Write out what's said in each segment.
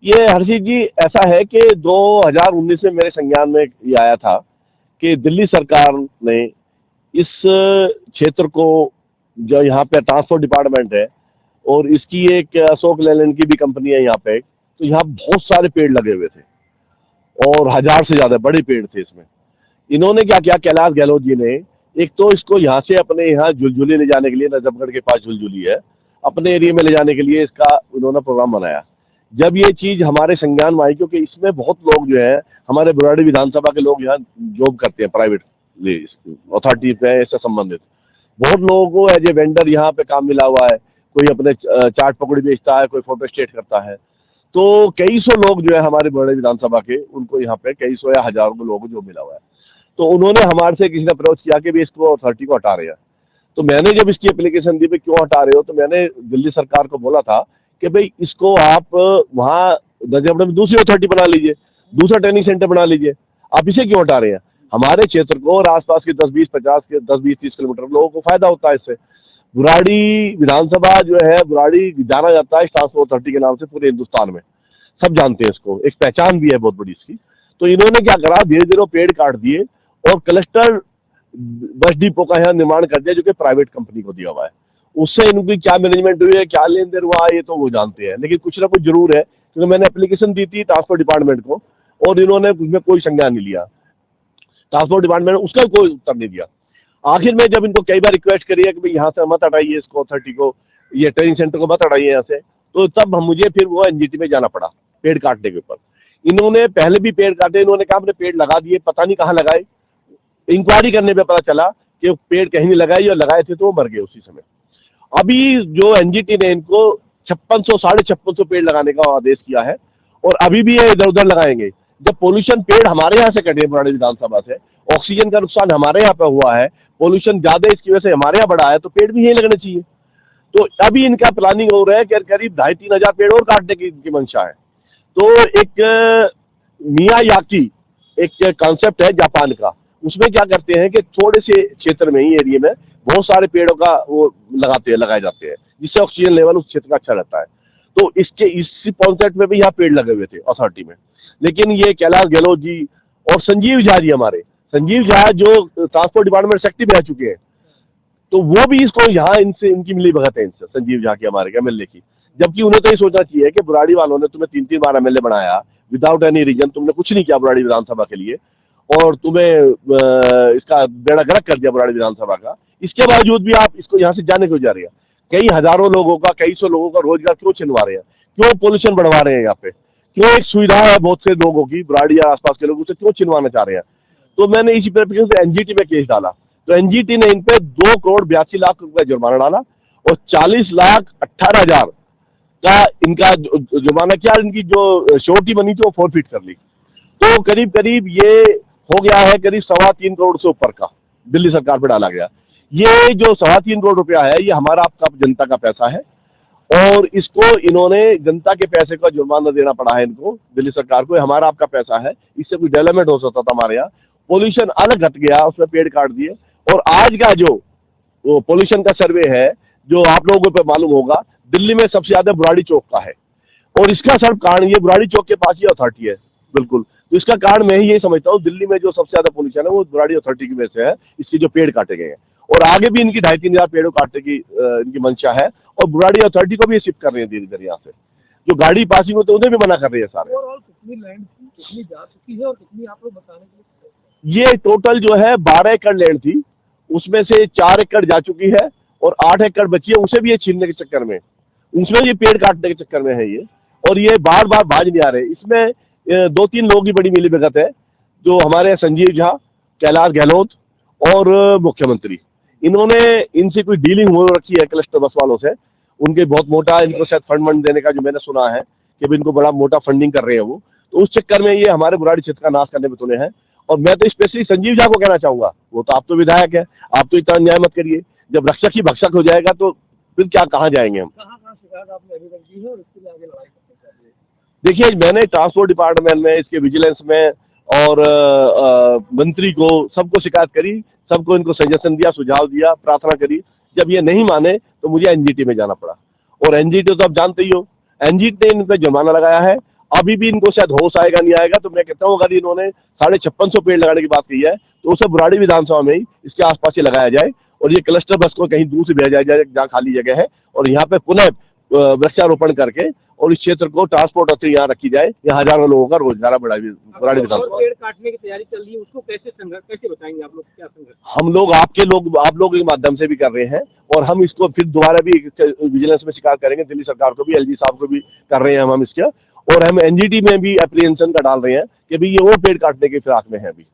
ये हर्षित जी ऐसा है कि 2019 में मेरे संज्ञान में ये आया था कि दिल्ली सरकार ने इस क्षेत्र को, जो यहाँ पे ट्रांसपोर्ट डिपार्टमेंट है और इसकी एक अशोक लेलैंड की भी कंपनी है यहाँ पे, तो यहाँ बहुत सारे पेड़ लगे हुए थे और 1000 से ज्यादा बड़े पेड़ थे इसमें। इन्होंने क्या किया, कैलाश गहलोत जी ने, एक तो इसको यहाँ से अपने यहाँ झुलझुली ले जाने के लिए, नजफगढ़ के पास झुलझुली है, अपने एरिया में ले जाने के लिए इसका उन्होंने प्रोग्राम बनाया। जब ये चीज हमारे संज्ञान में आई, क्योंकि इसमें बहुत लोग जो है हमारे बुराड़ी विधानसभा के लोग यहाँ जॉब करते हैं प्राइवेट अथॉरिटी पे इससे संबंधित, बहुत लोगों को एज ए वेंडर यहाँ पे काम मिला हुआ है, कोई अपने चाट पकौड़ी बेचता है, कोई फोटो स्टेट करता है। तो कई सौ लोग जो है हमारे बुराड़ी विधानसभा के, उनको यहाँ पे कई सौ या हजारों लोगों को जॉब मिला हुआ है। तो उन्होंने हमारे से किसी ने अप्रोच किया कि भी इसको अथॉरिटी को हटा रहे हैं। तो मैंने जब इसकी एप्लीकेशन दी, क्यों हटा रहे हो, तो मैंने दिल्ली सरकार को बोला था कि भाई इसको आप वहां नजफगढ़ में दूसरी अथॉरिटी बना लीजिए, दूसरा ट्रेनिंग सेंटर बना लीजिए, आप इसे क्यों हटा रहे हैं। हमारे क्षेत्र को और आसपास के 10-20-30 किलोमीटर लोगों को फायदा होता है इससे। बुराड़ी विधानसभा जो है, बुराड़ी जाना जाता है ट्रांसपोर्ट अथॉरिटी के नाम से पूरे हिंदुस्तान में, सब जानते हैं इसको, एक पहचान भी है बहुत बड़ी इसकी। तो इन्होंने क्या करा, धीरे धीरे पेड़ काट दिए और क्लस्टर बस डिपो का यहाँ निर्माण कर दिया, जो कि प्राइवेट कंपनी को दिया हुआ है। उससे इनकी क्या मैनेजमेंट हुई है, क्या लेन देन हुआ, ये तो वो जानते हैं, लेकिन कुछ ना कुछ जरूर है, क्योंकि मैंने एप्लीकेशन दी थी ट्रांसपोर्ट डिपार्टमेंट को और इन्होंने उसमें कोई संज्ञान नहीं लिया। ट्रांसपोर्ट डिपार्टमेंट ने उसका कोई उत्तर नहीं दिया। आखिर में जब इनको कई बार रिक्वेस्ट करी है कि भाई यहाँ से मत हटाइए इसको, अथॉरिटी को, ये ट्रेनिंग सेंटर को मत हटाइए यहाँ से, तो तब मुझे फिर वो एनजीटी में जाना पड़ा पेड़ काटने के ऊपर। इन्होंने पहले भी पेड़ काटे, इन्होंने कहा हमने पेड़ लगा दिए, पता नहीं कहाँ लगाए। इंक्वायरी करने पे पता चला कि पेड़ कहीं नहीं लगाए, और लगाए थे तो वो मर गए उसी समय। अभी जो एनजीटी ने इनको 5600-5650 पेड़ लगाने का आदेश किया है और अभी भी ये इधर उधर लगाएंगे। जब पोल्यूशन पेड़ हमारे यहाँ से कटे बुराड़ी विधानसभा से, ऑक्सीजन का नुकसान हमारे यहाँ पे हुआ है, पोल्यूशन ज्यादा इसकी वजह से हमारे यहाँ बढ़ा है, तो पेड़ भी यही लगने चाहिए। तो अभी इनका प्लानिंग हो रहा है कि करीब 2,500-3 हजार पेड़ और काटने की इनकी मंशा है। तो एक मियायाकी एक कॉन्सेप्ट है जापान का, उसमें क्या करते हैं कि थोड़े से क्षेत्र में ही, एरिया में बहुत सारे पेड़ों का वो लगाए जाते हैं, जिससे ऑक्सीजन लेवल उस क्षेत्र का अच्छा रहता है। तो इसी कॉन्सेप्ट में भी यहाँ पेड़ लगे हुए थे अथॉरिटी में, लेकिन ये कैलाश गहलोत जी और संजीव झा जी, हमारे संजीव झा जो ट्रांसपोर्ट डिपार्टमेंट सेक्रेटरी रह चुके हैं, तो वो भी इसको यहाँ इनसे, इनकी मिली भगत है इनसे, संजीव झा की, हमारे एमएलए की। जबकि उन्हें तो ये सोचना चाहिए कि बुराड़ी वालों ने तुम्हें 3-3 बार एमएलए बनाया विदाउट एनी रीजन, तुमने कुछ नहीं किया बुराड़ी विधानसभा के लिए, और तुम्हें इसका बेड़ा गर्क कर दिया बुराड़ी विधानसभा का। इसके बावजूद भी आप इसको यहाँ से जाने क्यों जा रहे हैं। कई हजारों लोगों का, कई सौ लोगों का रोजगार क्यों छिनवा रहे हैं, क्यों पोल्यूशन बढ़वा रहे हैं यहाँ पे, क्यों एक सुविधा है बहुत से लोगों की, बुराड़ी या आसपास के लोग, उसे क्यों छिनवाना चाह रहे हैं। तो मैंने इसी परिप्रेक्ष्य से एनजीटी में केस डाला, तो एनजीटी ने इन पे 2,82,00,000 रुपए जुर्माना डाला और 40,18,000 का इनका जुर्माना किया, इनकी जो श्योरिटी बनी थी वो फोरफिट कर ली। तो करीब करीब ये हो गया है करीब 3.25 करोड़ से ऊपर का दिल्ली सरकार पे डाला गया। ये जो 3.25 करोड़ रुपया है, ये हमारा आपका जनता का पैसा है और इसको इन्होंने जनता के पैसे का जुर्माना देना पड़ा है इनको, दिल्ली सरकार को। हमारा आपका पैसा है, इससे कुछ डेवलपमेंट हो सकता था हमारे यहाँ। पोल्यूशन अलग घट गया, उसमें पेड़ काट दिए। और आज का जो पोल्यूशन का सर्वे है, जो आप लोगों को मालूम होगा, दिल्ली में सबसे ज्यादा बुराड़ी चौक का है और इसका सर्व कारण ये बुराड़ी चौक के पास ही अथॉरिटी है बिल्कुल। तो इसका कारण मैं ही यही समझता हूँ, दिल्ली में जो सबसे ज्यादा पोल्यूशन है वो बुराड़ी अथॉरिटी की वजह से है, इसके जो पेड़ काटे गए हैं। और आगे भी इनकी 2,500-3 हजार पेड़ों काटने की इनकी मंशा है और बुराड़ी अथॉरिटी को भी शिफ्ट कर रहे हैं धीरे धीरे यहाँ से। जो गाड़ी पासिंग होते हैं उन्हें भी मना कर रही है सारे। ओवरऑल कितनी लैंड थी, कितनी जा चुकी है और कितनी आप लोग बताने के लिए? ये टोटल जो है 12 एकड़ लैंड थी, उसमें से 4 एकड़ जा चुकी है और 8 एकड़ बची है, उसे भी ये छीनने के चक्कर में, उसमें ये पेड़ काटने के चक्कर में है ये। और ये बार बार भाज नहीं आ रहे। इसमें 2-3 लोग की बड़ी मिली भगत है, जो हमारे संजीव झा, कैलाश गहलोत और मुख्यमंत्री। इन्होंने इनसे कोई डीलिंग हो रखी है क्लस्टर बस वालों से, उनके बहुत मोटा इनको शायद फंड देने का जो मैंने सुना है कि इनको बड़ा मोटा फंडिंग कर रहे हैं वो। तो उस चक्कर में ये हमारे बुराड़ी क्षेत्र का नाश करने में तुले हैं। और मैं तो स्पेशली संजीव झा को कहना चाहूंगा, वो तो आप तो विधायक है, आप तो इतना अन्याय मत करिए। जब रक्षक ही भक्षक हो जाएगा तो फिर क्या, कहाँ जाएंगे हम। कहाँ शिकायत आपने अभी तक की है और इसके लिए आगे लड़ाई करनी चाहिए? देखिए, मैंने ट्रांसपोर्ट डिपार्टमेंट में, इसके विजिलेंस में और मंत्री को, सबको शिकायत करी, सबको इनको सजेशन दिया, सुझाव दिया, प्रार्थना करी। जब ये नहीं माने तो मुझे एनजीटी में जाना पड़ा। और एनजीटी तो आप जानते ही हो, एनजीटी ने इन पे जुर्माना लगाया है। अभी भी इनको शायद होश आएगा नहीं आएगा, तो मैं कहता हूँ अगर इन्होंने 5650 पेड़ लगाने की बात की है तो उसे बुराड़ी विधानसभा में ही इसके आसपास ही लगाया जाए और ये क्लस्टर बस को कहीं दूर से भेजा जाए जहाँ खाली जगह है और यहाँ पे पुनः वृक्षारोपण करके और इस क्षेत्र को ट्रांसपोर्ट होते यहाँ रखी जाए। यहाँ हजारों लोगों का रोजगार बुराड़ी विधानसभा। पेड़ काटने की तैयारी चल रही है, उसको कैसे बताएंगे आप लोग, क्या संघर्ष? हम लोग आप लोग के माध्यम से भी कर रहे हैं और हम इसको फिर दोबारा भी विजिलेंस में शिकायत करेंगे, दिल्ली सरकार को भी, एलजी साहब को भी कर रहे हैं हम इसका, और हम एनजीटी में भी एप्रीहेंशन का डाल रहे हैं कि भाई ये वो पेड़ काटने के फिराक में है। अभी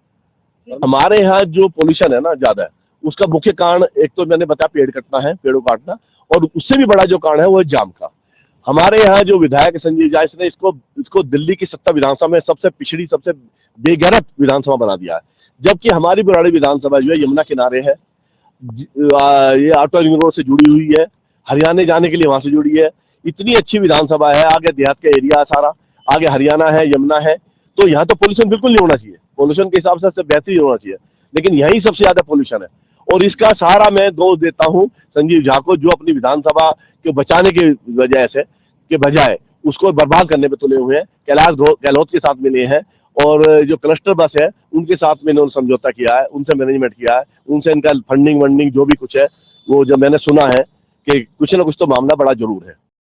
हमारे यहाँ जो पोल्यूशन है ना ज्यादा है, उसका मुख्य कारण एक तो मैंने बताया पेड़ कटना है, पेड़ों काटना, और उससे भी बड़ा जो कारण है वो है जाम का। हमारे यहाँ जो विधायक संजीव झा, इसने इसको दिल्ली की 70 विधानसभा में सबसे पिछड़ी, सबसे बेगैरत विधानसभा बना दिया है, जबकि हमारी बुराड़ी विधानसभा जो है यमुना किनारे है, ये ऑटो रिंग रोड से जुड़ी हुई है, हरियाणा जाने के लिए वहां से जुड़ी है, इतनी अच्छी विधानसभा है, आगे देहात का एरिया है सारा, आगे हरियाणा है, यमुना है, तो यहाँ तो पोल्यूशन बिल्कुल नहीं होना चाहिए, पोल्यूशन के हिसाब से बेहतरीन होना चाहिए, लेकिन यही सबसे ज्यादा पोल्यूशन है। और इसका सहारा मैं दोष देता हूँ संजीव झा को, जो अपनी विधानसभा को बचाने की वजह से के बजाय उसको बर्बाद करने पे तुले हुए हैं। कैलाश गहलोत के साथ मिले हैं और जो क्लस्टर बस है उनके साथ में इन्होंने समझौता किया है, उनसे मैनेजमेंट किया है, उनसे इनका फंडिंग वंडिंग जो भी कुछ है वो जब मैंने सुना है कि कुछ ना कुछ तो मामला बड़ा जरूर है।